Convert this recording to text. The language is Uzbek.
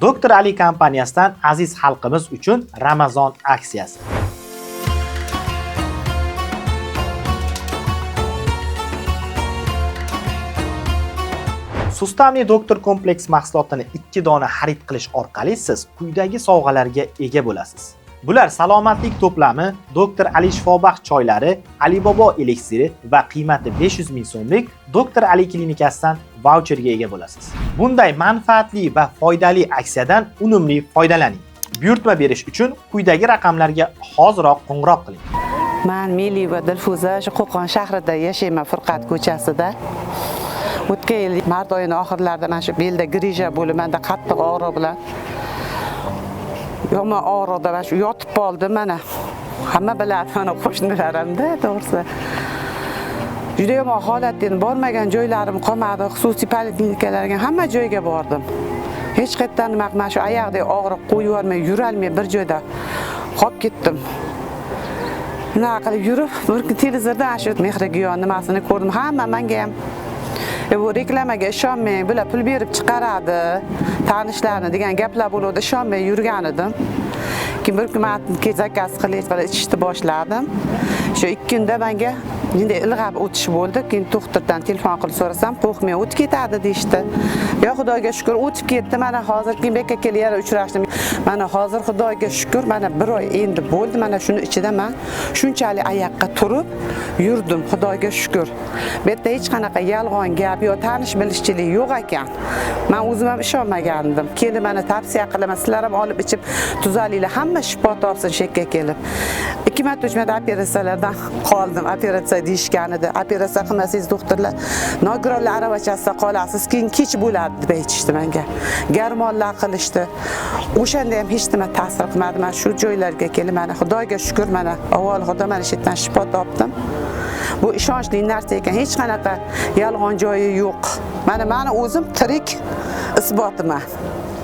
Doktor Ali kompaniyasidan aziz xalqimiz uchun Ramazon aksiyasi. Sustavniy doktor kompleks mahsulotini 2 dona xarid qilish orqali siz quyidagi sovg'alarga ega bo'lasiz. Bular salomatlik to'plami, Doktor Ali shifobaxsh choylari, Alibobo eliksiri va qiymati 500 ming so'mlik Doktor Ali klinikasidan vaucherga ega bo'lasiz. Bunday manfaatli va foydali aksiyadan unumli foydalaning. Buyurtma berish uchun quyidagi raqamlarga hoziroq qo'ng'iroq qiling. Men Meli va Dilfuza Qo'qon shahrida yashayman, Furqat ko'chasida. O'tgan yil mart oyining oxirlarida mana shu belda grija bo'lib, menda qattiq og'riq bilan yomon og'riqda mana shu yotib qoldim mana. Hamma biladi, mana qo'shnilarimda, to'g'risi. Juda yomon holatda bormagan joylarim qolmadi, xususiy poliklinikalarga hamma joyga bordim. Hech qayerdan mana shu oyoqdagi og'riq qo'yib yubormay, yurolmay bir joyda qolib ketdim. Nima qilib yurib, bir kun televizorda shu Mehrigiyon nimasini ko'rdim. Hamma menga ham bu reklamaga ishonmang, bular pul berib chiqaradi, tanishlarni degan gaplar bo'ldi, ishonmay yurgan edim. Keyin bir kun men zakaz qilib ichishni boshladim. Shu 2 kunda menga endi ilg'ab o'tish bo'ldi. Keyin doktordan telefon qilib so'rasam, qo'rqmay o'tib ketadi deyshti. Ya Xudoga shukr o'tib ketdi. Mana hozir Kimberga kelib uchrashdim. Mana hozir Xudoga shukr, mana 1 oy endi bo'ldi. Mana shuni ichida men shunchalik oyoqqa turib yurdim, Xudoga shukr. Bu yerda hech qanaqa yolg'on gap yo tanish bilishchilik yo'q ekan. Men o'zim ham ishonmagandim. Kelib mana tavsiya qilaman, sizlar ham olib ichib tuzalinglar, hamma shifo topsin shekka kelib. 2 marta 3 marta operatsiyalardan qoldim. Operatsiya deyishgan edi. Operatsiya qilmasangiz doktorlar nogironlar aravachasida qolasiz, keyin kech bo'ladi deb aytishdi menga. Garmonlar qilishdi. O'shanda ham hech nima ta'sir qilmadi. Men shu joylarga kelib mana Xudoga shukr, mana avval Xudo mana shu yerdan shifo topdim. Bu ishonchli narsa ekan, hech qanaqa yolg'on joyi yo'q. Mana meni o'zim tirik isbotiman.